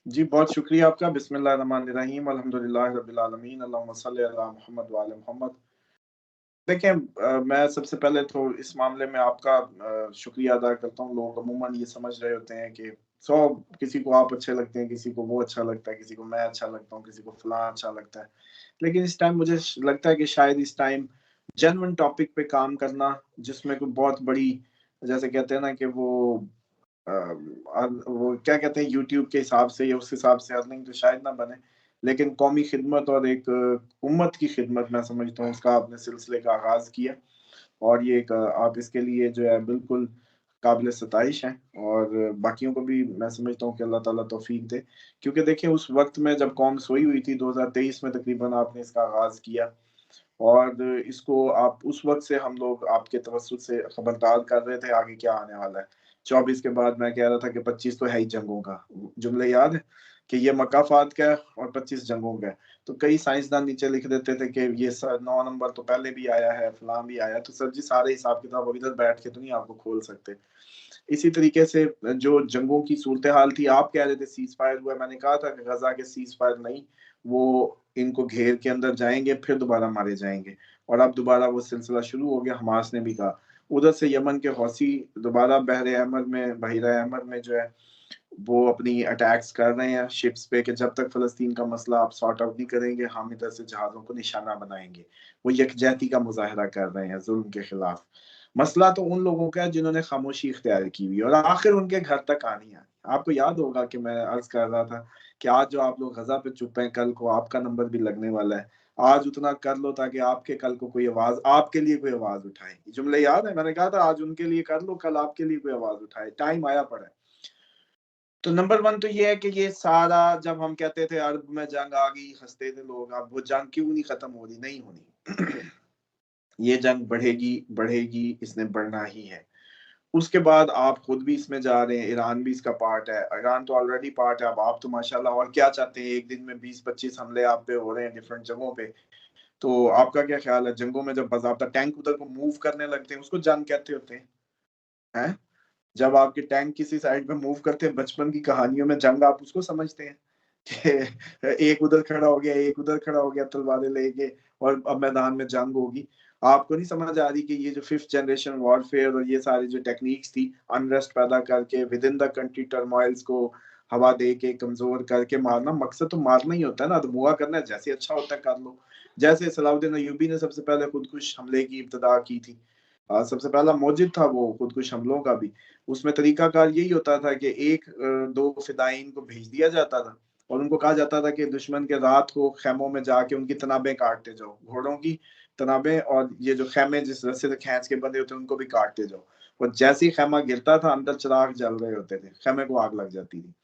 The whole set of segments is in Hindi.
जी बहुत शुक्रिया आपका। बिस्मिल्लाहिर्रहमानिर्रहीम, अल्हम्दुलिल्लाहि रब्बिल आलमीन, अल्लाहुम्मा सल्लि अला मुहम्मद व आले मोहम्मद। देखिए, मैं सबसे पहले तो इस मामले में आपका शुक्रिया अदा करता हूँ। लोग अमूमन ये समझ रहे होते हैं कि सौ किसी को आप अच्छे लगते हैं, किसी को वो अच्छा लगता है, किसी को मैं अच्छा लगता हूँ, किसी को फलां अच्छा लगता है। लेकिन इस टाइम मुझे लगता है कि शायद इस टाइम जेन्युइन टॉपिक पे काम करना, जिसमें कोई बहुत बड़ी, जैसे कहते हैं ना कि वो क्या कहते हैं, यूट्यूब के हिसाब से या उस हिसाब से अर्निंग तो शायद ना बने, लेकिन कौमी खिदमत और एक उम्मत की खिदमत मैं समझता हूँ, उसका आपने सिलसिले का आगाज़ किया। और ये एक आप इसके लिए जो है बिल्कुल काबिल सताइश हैं, और बाकियों को भी मैं समझता हूँ कि अल्लाह ताला तौफ़ीक दे। क्योंकि देखिए, उस वक़्त में जब कौम सोई हुई थी, 2023 में तकरीबन आपने इसका आगाज़ किया, और इसको आप उस वक़्त से हम लोग आपके तवज्जुह से खबरदार कर रहे थे आगे क्या आने वाला है। 24 के बाद मैं कह रहा था कि 25 तो है ही जंगों का। जुमले याद है कि ये मकाफ़ात का है और 25 जंगों का है। तो कई साइंसदान नीचे लिख देते थे कि ये 9 नंबर तो पहले भी आया है, फलां भी आया है। तो सर जी, सारे हिसाब-किताब अब इधर बैठ के तो नहीं आपको खोल सकते। इसी तरीके से जो जंगों की सूरत-ए-हाल थी, आप कह रहे थे सीज़ फायर हुआ है, मैंने कहा था कि गज़ा के सीज़ फायर नहीं, वो इनको घेर के अंदर जाएँगे, फिर दोबारा मारे जाएँगे, और अब दोबारा वो सिलसिला शुरू हो गया। हमास ने भी कहा। उधर से यमन के हौसी दोबारा बहीरा अहमर में जो है, वो अपनी अटैक्स कर रहे हैं शिप्स पे कि जब तक फ़लस्तीन का मसला आप सॉर्ट आउट नहीं करेंगे, हम इधर से जहाज़ों को निशाना बनाएँगे। वो यकजहती का मुज़ाहिरा कर रहे हैं ज़ुल्म के खिलाफ। मसला तो उन लोगों का है जिन्होंने खामोशी इख्तियार की हुई है, और आखिर उनके घर तक आनी है। आपको याद होगा कि मैं अर्ज़ कर रहा था कि आज जो आप लोग गज़ा पे चुप हैं, कल को आपका नंबर भी लगने वाला है। आज उतना कर लो ताकि आपके कल को कोई आवाज़ आपके लिए कोई आवाज़ उठाए। जुमले याद है? मैंने कहा था आज उनके लिए कर लो, कल आपके लिए कोई आवाज़ उठाए। टाइम आया पड़ा है। तो नंबर 1 तो ये है कि ये सारा, जब हम कहते थे अरब में जंग आ गई, हँसते थे लोग, अब वो जंग क्यों नहीं खत्म हो रही? नहीं होनी। ये जंग बढ़ेगी, बढ़ेगी, इसने बढ़ना ही है। उसके बाद आप खुद भी इसमें जा रहे हैं, ईरान भी इसका पार्ट है। ईरान तो ऑलरेडी पार्ट है, अब आप तो माशाल्लाह और क्या चाहते हैं, एक दिन में 20-25 हमले आप पे हो रहे हैं डिफरेंट जगहों पे। तो आपका क्या ख़्याल है, जंगों में जब बाज़ाब्ता टैंक उधर को मूव करने लगते हैं, उसको जंग कहते होते हैं, हैं? जब आपके टैंक किसी साइड पे मूव करते हैं, बचपन की कहानियों में जंग आप उसको समझते हैं कि एक उधर खड़ा हो गया, एक उधर खड़ा हो गया तलवारें लेके, और अब मैदान में जंग होगी। आपको नहीं समझ आ रही कि ये जो 5th जनरेशन वॉरफेयर और ये सारी जो टेक्निक्स थी, अनरेस्ट पैदा करके विद इन द कंट्री टर्मॉइल्स को हवा दे के कमज़ोर करके मारना, मकसद तो मारना ही होता है ना, अदमुआ करना है, जैसे अच्छा होता है कर लो। जैसे सलाहुद्दीन अय्यूबी ने सबसे पहले खुदकुश हमले की इब्तिदा की थी। सबसे पहला मौजिद था वो खुदकुश हमलों का भी। उसमें तरीकाकार यही होता था कि 1-2 फ़िदायीन को भेज दिया जाता था, और उनको कहा जाता था कि दुश्मन के रात को ख़ैमों में जाके उनकी तनाबें काटते जाओ। घोड़ों की तनाबें और ये जो ख़ैमे जिस रस्से से खींच के बंधे होते हैं, उनको भी काटते जाओ। और जैसे ही ख़ैमा गिरता था, अंदर चिराग जल रहे होते थे, ख़ैमे को आग लग जाती थी।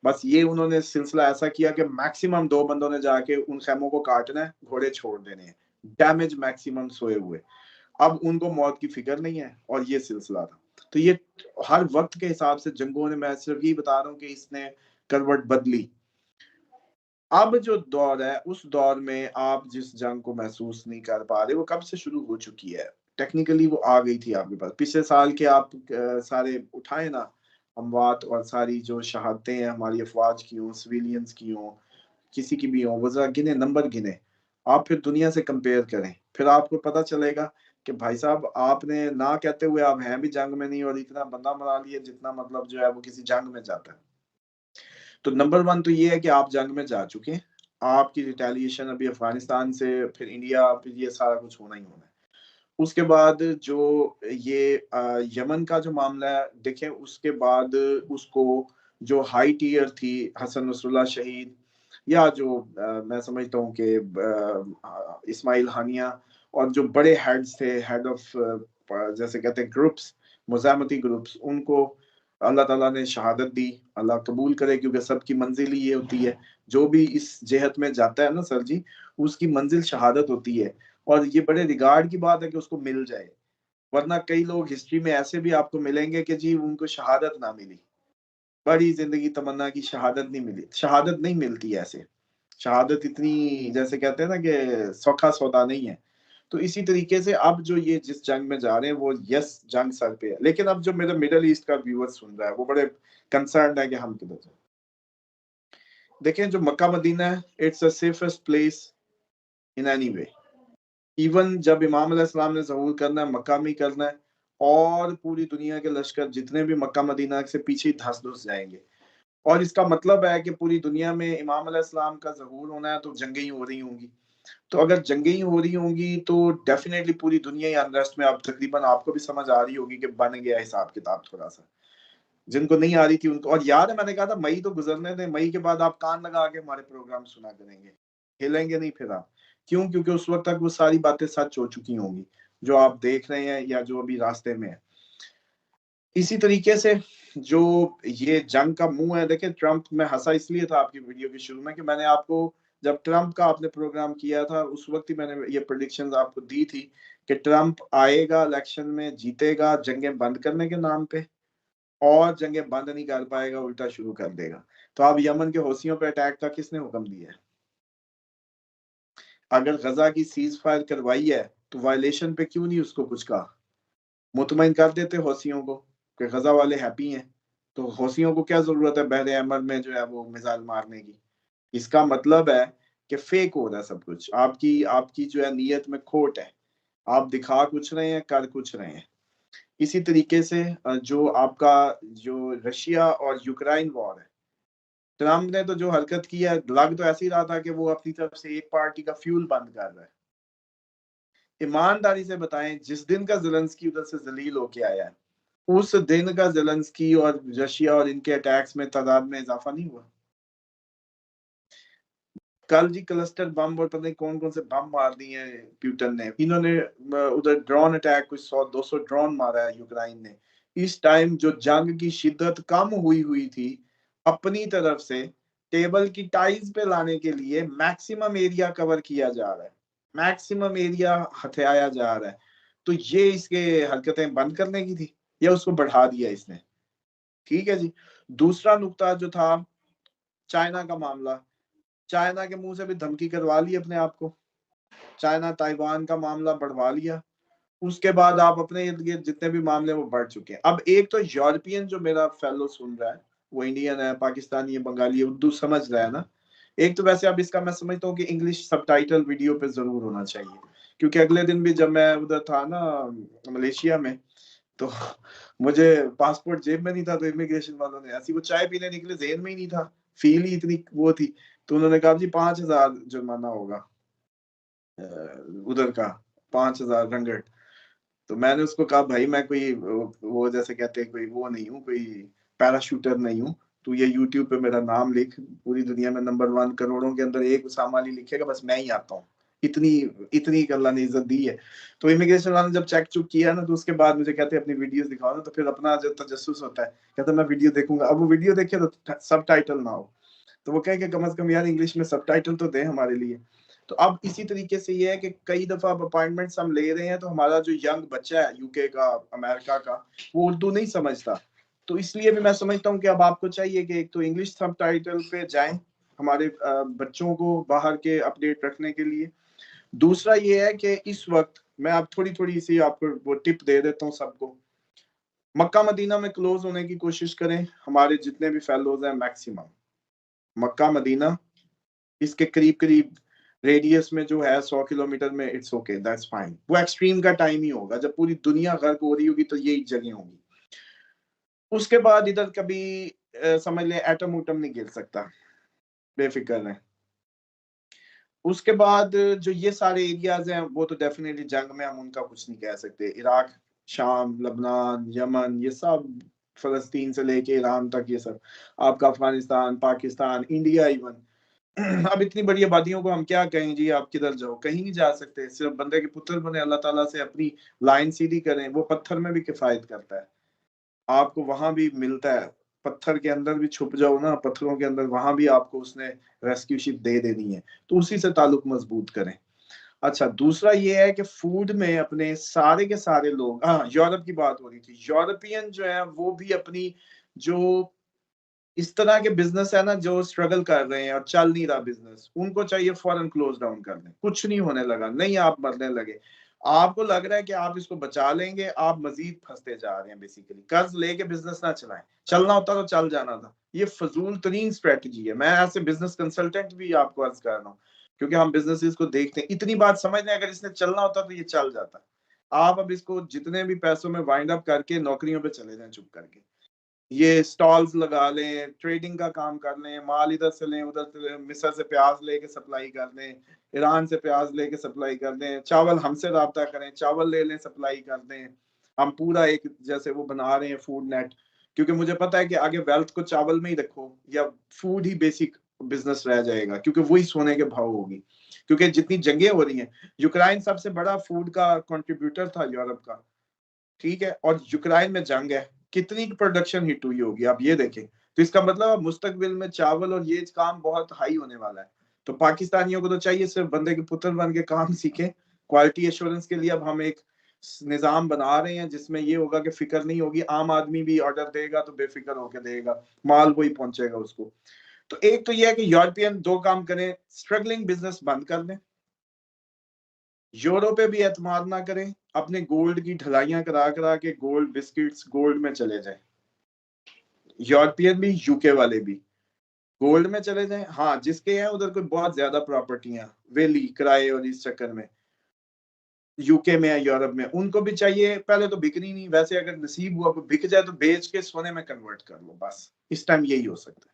बस ये उन्होंने सिलसिला ऐसा किया कि मैक्सिमम 2 बंदों ने जाके उन ख़ैमों को काटना है, घोड़े छोड़ देने हैं। डैमेज मैक्सिमम सोए हुए। अब उनको मौत की फ़िक्र नहीं है, और ये सिलसिला था। तो ये हर वक़्त के हिसाब से जंगों ने, मैं सिर्फ़ यही बता रहा हूँ कि इसने करवट बदली। अब जो दौर है, उस दौर में आप जिस जंग को महसूस नहीं कर पा रहे, वो कब से शुरू हो चुकी है। टेक्निकली वो आ गई थी आपके पास। पिछले साल के आप सारे उठाए ना, अमवात और सारी जो शहादतें हैं हमारी अफ़वाज की हों, सिविलियंस की हों, किसी की भी हों, वो ज़रा गिने, नंबर गिने। आप फिर दुनिया से कंपेयर करें, फिर आपको पता चलेगा कि भाई साहब, आपने ना कहते हुए आप हैं भी जंग में नहीं, और इतना बंदा मरा लिए जितना मतलब जो है वो किसी जंग में जाता है। तो नंबर 1 तो ये है कि आप जंग में जा चुके हैं। आपकी रिटेलिएशन अभी अफ़गानिस्तान से, फिर इंडिया, फिर ये सारा कुछ होना ही होना है। उसके बाद जो ये यमन का जो मामला है, देखें उसके बाद उसको जो हाई टियर थी, हसन नसरुल्लाह शहीद, या जो मैं समझता हूँ कि इस्माइल हानिया, और जो बड़े हेड्स थे, हेड ऑफ जैसे कहते हैं ग्रुप्स, मुज़ाहमती ग्रुप्स, उनको अल्लाह ताला ने शहादत दी। अल्लाह कबूल करे, क्योंकि सबकी मंजिल ही ये होती है। जो भी इस जेहत में जाता है ना सर जी, उसकी मंजिल शहादत होती है, और ये बड़े रिगार्ड की बात है कि उसको मिल जाए। वरना कई लोग हिस्ट्री में ऐसे भी आपको मिलेंगे कि जी उनको शहादत ना मिली। बड़ी ज़िंदगी तमन्ना की, शहादत नहीं मिली। शहादत नहीं मिलती ऐसे। शहादत इतनी, जैसे कहते हैं ना कि सौखा सौदा नहीं है। तो इसी तरीके से अब जो ये जिस जंग में जा रहे हैं, वो यस जंग सर पे है। लेकिन अब जो मेरा मिडल ईस्ट का व्यूअर सुन रहा है, वो बड़े कंसर्न्ड है कि हम किधर जाएँ। देखें जो मक्का मदीना है, it's the safest place in any way. Even जब इमाम अलैहिस्सलाम ने ज़हूर करना है, मक्का में ही करना है, और पूरी दुनिया के लश्कर जितने भी मक्का मदीना से पीछे धंस धुस जाएंगे। और इसका मतलब है कि पूरी दुनिया में इमाम अलैहिस्सलाम का ज़हूर होना है तो जंगें ही हो रही होंगी। तो अगर जंगें ही हो रही होंगी तो डेफिनेटली पूरी दुनिया ही अनरेस्ट में, अब तकरीबन आपको भी समझ आ रही होगी कि बन गया हिसाब किताब थोड़ा सा। जिनको नहीं आ रही थी उनको, और याद है मैंने कहा था मई तो गुजरने दें, मई के बाद आप कान लगा के हमारे प्रोग्राम सुना करेंगे, हिलेंगे नहीं फिर आप। क्यों? क्योंकि उस वक्त तक वो सारी बातें सच हो चुकी होंगी जो आप देख रहे हैं या जो अभी रास्ते में है। इसी तरीके से जो ये जंग का मुंह है, देखिए ट्रंप, मैं हंसा इसलिए था आपकी वीडियो के शुरू में कि मैंने आपको, जब ट्रंप का आपने प्रोग्राम किया था उस वक्त ही मैंने ये प्रेडिक्शंस आपको दी थी कि ट्रंप आएगा, इलेक्शन में जीतेगा, जंगें बंद करने के नाम पे, और जंगें बंद नहीं कर पाएगा, उल्टा शुरू कर देगा। तो अब यमन के हौसियों पे अटैक का किसने हुक्म दिया है? अगर गजा की सीज फायर करवाई है तो वायलेशन पे क्यों नहीं उसको कुछ कहा? मुतमईन कर देते हौसियों को कि गजा वाले हैप्पी हैं, तो हौसियों को क्या जरूरत है बहरे अमर में जो है वो मिसाइल मारने की? इसका मतलब है कि फेक हो रहा है सब कुछ, आपकी आपकी जो है नीयत में खोट है, आप दिखा कुछ रहे हैं, कर कुछ रहे हैं। इसी तरीके से जो आपका जो रशिया और यूक्रेन वॉर है, ट्रम्प ने तो जो हरकत की है, लग तो ऐसे ही रहा था कि वो अपनी तरफ से एक पार्टी का फ्यूल बंद कर रहा है। ईमानदारी से बताएं, जिस दिन का ज़ेलेंस्की उधर से जलील होके आया है, उस दिन का ज़ेलेंस्की और रशिया और इनके अटैक्स में तादाद में इजाफा नहीं हुआ? कल जी क्लस्टर बम और पता नहीं कौन कौन से बम मार दिए हैं प्यूटन ने, इन्होंने उधर ड्रोन अटैक कुछ 100-200 ड्रोन मारा है यूक्रेन ने। इस टाइम जो जंग की शिद्दत कम हुई हुई थी, अपनी तरफ से टेबल की टाइल्स पे लाने के लिए मैक्सिमम एरिया कवर किया जा रहा है, मैक्सिमम एरिया हथियाया जा रहा है। तो ये इसके हरकतें बंद करने की थी या उसको बढ़ा दिया इसने? ठीक है जी। दूसरा नुकता जो था, चाइना का मामला, चाइना के मुंह से भी धमकी करवा ली अपने आप को, चाइना ताइवान का मामला बढ़वा लिया, उसके बाद आप अपने इर्द गिर्द जितने भी मामले वो बढ़ चुके हैं। अब एक तो यूरोपियन जो मेरा फेलो सुन रहा है, वो इंडियन है, पाकिस्तानी है, बंगाली है, उर्दू समझ रहा है ना। एक तो वैसे अब इसका मैं समझता हूँ कि इंग्लिश सबटाइटल वीडियो पे जरूर होना चाहिए, क्योंकि अगले दिन भी जब मैं उधर था ना मलेशिया में, तो मुझे पासपोर्ट जेब में नहीं था, तो इमिग्रेशन वालों ने ऐसी, वो चाय पीने निकले, जेन में ही नहीं था, फील ही इतनी वो थी, तो उन्होंने कहा जी 5,000 जुर्माना होगा उधर का, 5,000 रंगट। तो मैंने उसको कहा भाई मैं कोई वो जैसे कहते हैं कोई वो नहीं हूँ, कोई पैराशूटर नहीं हूँ, तू ये यूट्यूब पे मेरा नाम लिख, पूरी दुनिया में नंबर 1 करोड़ों के अंदर एक उसामा अली लिखेगा, बस मैं ही आता हूँ। इतनी इतनी अल्लाह ने इज्जत दी है। तो इमिग्रेशन वाले ने जब चेक चुक किया ना, तो उसके बाद मुझे कहते अपनी वीडियोस दिखाओ ना, तो फिर अपना जो तजस्सुस होता है, कहता मैं वीडियो देखूंगा। अब वो वीडियो देखे तो सब टाइटल ना हो, तो वो कहे कि कम से कम यार इंग्लिश में सबटाइटल तो दे हमारे लिए। तो अब इसी तरीके से ये है कि कई दफा अब अपॉइंटमेंट्स हम ले रहे हैं, तो हमारा जो यंग बच्चा है यूके का, अमेरिका का, वो उर्दू नहीं समझता। तो इसलिए भी मैं समझता हूँ कि अब आपको चाहिए कि एक तो इंग्लिश सबटाइटल पे जाएं हमारे बच्चों को बाहर के अपडेट रखने के लिए। दूसरा ये है कि इस वक्त मैं अब थोड़ी थोड़ी सी आपको वो टिप दे देता हूँ सबको, मक्का मदीना में क्लोज होने की कोशिश करें। हमारे जितने भी फेलोज हैं मैक्सिमम मक्का मदीना, इसके करीब करीब रेडियस में जो है 100 किलोमीटर में, इट्स ओके, दैट्स फाइन। वो एक्सट्रीम का टाइम ही होगा जब पूरी दुनिया गर्क हो रही होगी, तो यही जगह होंगी। उसके बाद इधर कभी समझ लें एटम उटम नहीं गिर सकता, बेफिक्र रहें। उसके बाद जो ये सारे एरियाज हैं वो तो डेफिनेटली जंग में हम उनका कुछ नहीं कह सकते। इराक, शाम, लबनान, यमन, ये सब, फलस्तीन से लेके ईरान तक, ये सब आपका, अफगानिस्तान, पाकिस्तान, इंडिया इवन। अब इतनी बड़ी आबादियों को हम क्या कहें जी आप किधर जाओ, कहीं नहीं जा सकते। सिर्फ बंदे के पुत्र बने, अल्लाह ताला से अपनी लाइन सीधी करें, वो पत्थर में भी किफायत करता है, आपको वहां भी मिलता है। पत्थर के अंदर भी छुप जाओ ना, पत्थरों के अंदर, वहां भी आपको उसने रेस्क्यू शिप दे देनी है। तो उसी से ताल्लुक मजबूत करें। अच्छा, दूसरा ये है कि फूड में अपने सारे के सारे लोग, हाँ यूरोप की बात हो रही थी, यूरोपियन जो है वो भी अपनी जो इस तरह के बिजनेस है ना जो स्ट्रगल कर रहे हैं और चल नहीं रहा बिजनेस, उनको चाहिए फौरन क्लोज डाउन कर दें। कुछ नहीं होने लगा, नहीं आप मरने लगे। आपको लग रहा है कि आप इसको बचा लेंगे, आप मजीद फंसते जा रहे हैं। बेसिकली कर्ज लेके बिजनेस ना चलाएं, चलना होता तो चल जाना था। ये फजूल तरीन स्ट्रेटजी है। मैं ऐसे बिजनेस कंसल्टेंट भी आपको अर्ज कर रहा हूँ, क्योंकि हम बिजनेसेस को देखते हैं। इतनी बात समझ लें, अगर इसने चलना होता तो ये चल जाता। आप अब इसको जितने भी पैसों में वाइंड अप करके नौकरियों पे चले जाएं चुप करके। ये स्टॉल्स लगा लें, ट्रेडिंग का काम कर लें, माल इधर से लें उधर से लें, मिस्र से प्याज लेके सप्लाई कर दें, ईरान से प्याज लेके सप्लाई कर दें, चावल हमसे राब्ता करें, चावल ले लें सप्लाई कर दें। हम पूरा एक जैसे वो बना रहे हैं फूड नेट, क्योंकि मुझे पता है कि आगे वेल्थ को चावल में ही रखो या फूड ही बेसिक बिजनेस रह जाएगा, क्योंकि वही सोने के भाव होगी। क्योंकि जितनी जंगें हो रही हैं, यूक्रेन सबसे बड़ा फूड का कंट्रीब्यूटर था यूरोप का, ठीक है, और यूक्रेन में जंग है, कितनी प्रोडक्शन हिट हुई होगी आप ये देखें। तो इसका मतलब अब मुस्तकबिल में चावल और ये काम बहुत हाई होने वाला है। तो पाकिस्तानियों को तो चाहिए सिर्फ बंदे के पुत्र बन के काम सीखें। क्वालिटी एश्योरेंस के लिए अब हम एक निजाम बना रहे हैं जिसमें ये होगा कि फिक्र नहीं होगी, आम आदमी भी ऑर्डर देगा तो बेफिक्र होकर देगा, माल वही पहुंचेगा उसको। तो एक तो यह है कि यूरोपियन दो काम करें, स्ट्रगलिंग बिजनेस बंद कर दें, यूरो पे भी एतमाद ना करें, अपने गोल्ड की ढलाइयां करा करा के गोल्ड बिस्किट्स गोल्ड में चले जाएं। यूरोपियन भी यूके वाले भी गोल्ड में चले जाएं। हाँ, जिसके हैं उधर कोई बहुत ज्यादा प्रॉपर्टियां वेली किराए और इस चक्कर में यूके में या यूरोप में, उनको भी चाहिए। पहले तो बिकनी नहीं, वैसे अगर नसीब हुआ बिक जाए तो बेच के सोने में कन्वर्ट कर लो, बस इस टाइम यही हो सकता है।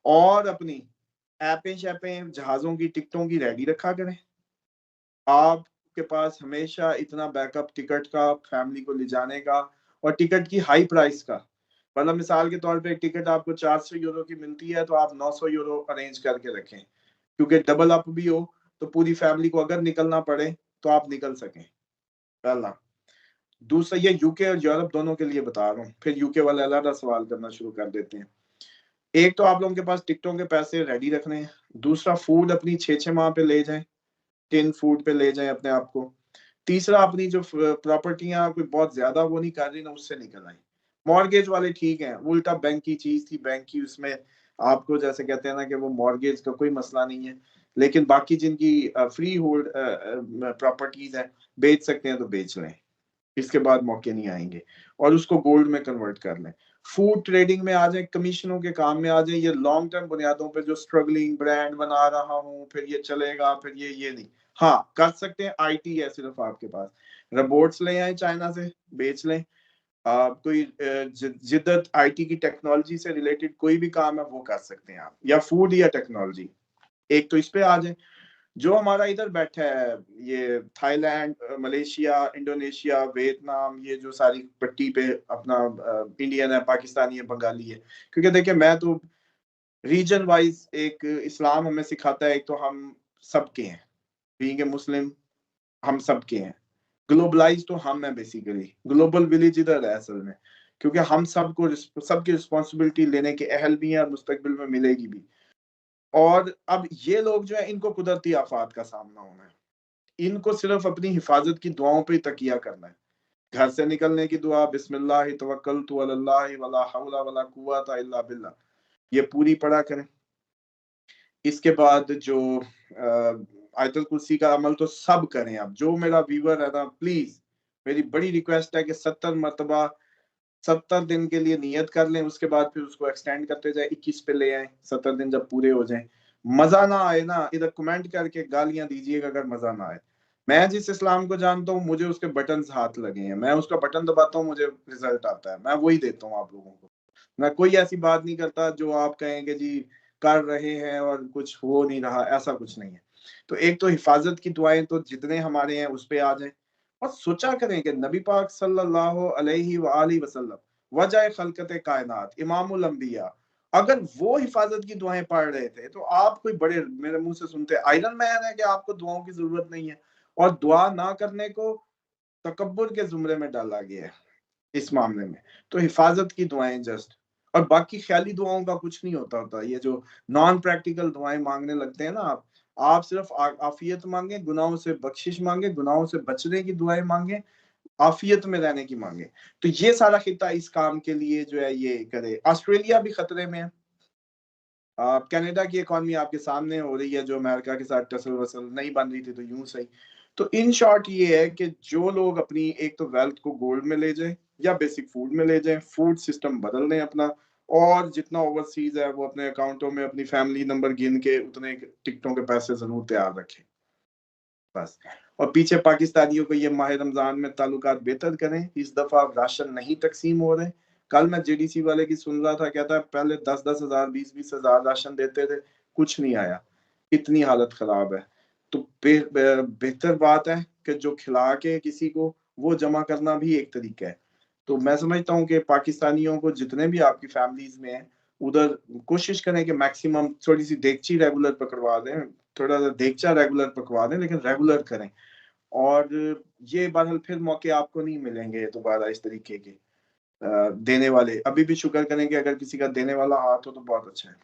और अपनी ऐपें शैपें जहाजों की टिकटों की रेडी रखा करें। आपके पास हमेशा इतना बैकअप टिकट का, फैमिली को ले जाने का, और टिकट की हाई प्राइस का। मतलब मिसाल के तौर पे एक टिकट आपको 400 यूरो की मिलती है तो आप 900 यूरो अरेंज करके रखें, क्योंकि डबल अप भी हो तो पूरी फैमिली को अगर निकलना पड़े तो आप निकल सकें। पहला। दूसरा, ये यूके और यूरोप दोनों के लिए बता रहा हूँ, फिर यूके वाले अलग सवाल करना शुरू कर देते हैं। एक तो आप लोगों के पास टिकटों के पैसे रेडी रखने हैं। दूसरा, फूड अपनी 6-6 माह पे ले जाएं, टिन फूड पे ले जाएं अपने आप को। तीसरा, अपनी जो प्रॉपर्टियां कोई बहुत ज्यादा वो नहीं कर रही ना, उससे निकल आए। मॉर्गेज वाले ठीक है, उल्टा बैंक की चीज थी, बैंक की उसमें आपको जैसे कहते हैं ना कि वो मॉर्गेज का कोई मसला नहीं है। लेकिन बाकी जिनकी फ्री होल्ड प्रॉपर्टीज है, बेच सकते हैं तो बेच लें, इसके बाद मौके नहीं आएंगे। और उसको गोल्ड में कन्वर्ट कर लें, फूड ट्रेडिंग में आ जाए, कमीशनों के काम में आ जाए। ये लॉन्ग टर्म बुनियादों पे जो स्ट्रगलिंग ब्रांड बना रहा हूँ फिर ये चलेगा फिर ये नहीं। हाँ, कर सकते हैं, आईटी है सिर्फ आपके पास, रोबोट्स ले आए चाइना से, बेच लें। कोई जिद्दत आईटी की टेक्नोलॉजी से रिलेटेड कोई भी काम है वो कर सकते हैं आप, या फूड या टेक्नोलॉजी। एक तो इस पे आ जाए। जो हमारा इधर बैठा है, ये थाईलैंड, मलेशिया, इंडोनेशिया, वियतनाम, ये जो सारी पट्टी पे अपना इंडियन है, पाकिस्तानी है, बंगाली है। क्योंकि देखिए मैं तो रीजन वाइज एक इस्लाम हमें सिखाता है, एक तो हम सबके हैं, बीइंग ए मुस्लिम हम सबके हैं। ग्लोबलाइज तो हम है, बेसिकली ग्लोबल विलेज इधर है असल में, क्योंकि हम सबको सबकी रिस्पॉन्सिबिलिटी लेने के अहल भी हैं और मुस्तकबिल में मिलेगी भी। और अब ये लोग जो है, इनको कुदरती आफात का सामना होना है, इनको सिर्फ अपनी हिफाजत की दुआओं पे तकिया करना है। घर से निकलने की दुआ, बिस्मिल्लाह तवक्कलतु अलल्लाह वला हौला वला कुव्वता इल्ला बिल्लाह, ये पूरी पढ़ा करें। इसके बाद जो आयतुल कुर्सी का अमल तो सब करें। अब जो मेरा व्यूअर है ना, प्लीज मेरी बड़ी रिक्वेस्ट है कि 70 मरतबा 70 दिन के लिए नियत कर लें, उसके बाद फिर उसको एक्सटेंड करते जाए, 21 पे ले आए, 70 दिन जब पूरे हो जाएं। मजा ना आए ना, इधर कमेंट करके गालियां दीजिएगा अगर मजा ना आए। मैं जिस इस्लाम को जानता हूँ, मुझे उसके बटन हाथ लगे हैं, मैं उसका बटन दबाता हूँ, मुझे रिजल्ट आता है, मैं वही देता हूँ आप लोगों को। मैं कोई ऐसी बात नहीं करता जो आप कहेंगे जी कर रहे हैं और कुछ हो नहीं रहा, ऐसा कुछ नहीं है। तो एक तो हिफाजत की दुआएं तो जितने हमारे हैं उस पे आ जाए। और सोचा करें कि नबी पाक सल्लल्लाहु अलैहि वसल्लम वजह खलकत कायनात इमामुल अंबिया, अगर वो हिफाजत की दुआएं पढ़ रहे थे तो आप कोई बड़े मेरे मुंह से सुनते आयरन मैन है कि आपको दुआओं की जरूरत नहीं है। और दुआ ना करने को तकब्बुर के जुमरे में डाला गया है इस मामले में। तो हिफाजत की दुआएं जस्ट, और बाकी ख्याली दुआओं का कुछ नहीं होता ये जो नॉन प्रैक्टिकल दुआएं मांगने लगते हैं ना आप सिर्फ आफियत मांगे, गुनाहों से बख्शिश मांगे, गुनाहों से बचने की दुआएं मांगे, आफियत में रहने की मांगे। तो ये सारा खिता इस काम के लिए जो है ये करे। ऑस्ट्रेलिया भी खतरे में है। कनाडा की इकॉनमी आपके सामने हो रही है, जो अमेरिका के साथ टसल वसल नहीं बन रही थी तो यूं सही। तो इन शॉर्ट ये है कि जो लोग अपनी एक तो वेल्थ को गोल्ड में ले जाएं या बेसिक फूड में ले जाएं, फूड सिस्टम बदल लें अपना, और जितना ओवरसीज है वो अपने अकाउंटों में अपनी फैमिली नंबर गिन के उतने टिकटों के पैसे जरूर तैयार रखें बस। और पीछे पाकिस्तानियों को ये माह रमजान में ताल्लुकात बेहतर करें, इस दफा राशन नहीं तकसीम हो रहे। कल मैं जेडीसी वाले की सुन रहा था, कहता है पहले 10-10 हजार 20-20 हजार राशन देते थे, कुछ नहीं आया, इतनी हालत खराब है। तो बेहतर बात है कि जो खिला के किसी को वो जमा करना भी एक तरीका है। तो मैं समझता हूँ कि पाकिस्तानियों को जितने भी आपकी फैमिलीज में हैं उधर कोशिश करें कि मैक्सिमम थोड़ी सी देगची रेगुलर पकड़वा दें, थोड़ा सा देगचा रेगुलर पकवा दें, लेकिन रेगुलर करें। और ये बहरहाल फिर मौके आपको नहीं मिलेंगे दोबारा इस तरीके के देने वाले। अभी भी शुक्र करें कि अगर किसी का देने वाला हाथ हो तो बहुत अच्छा है।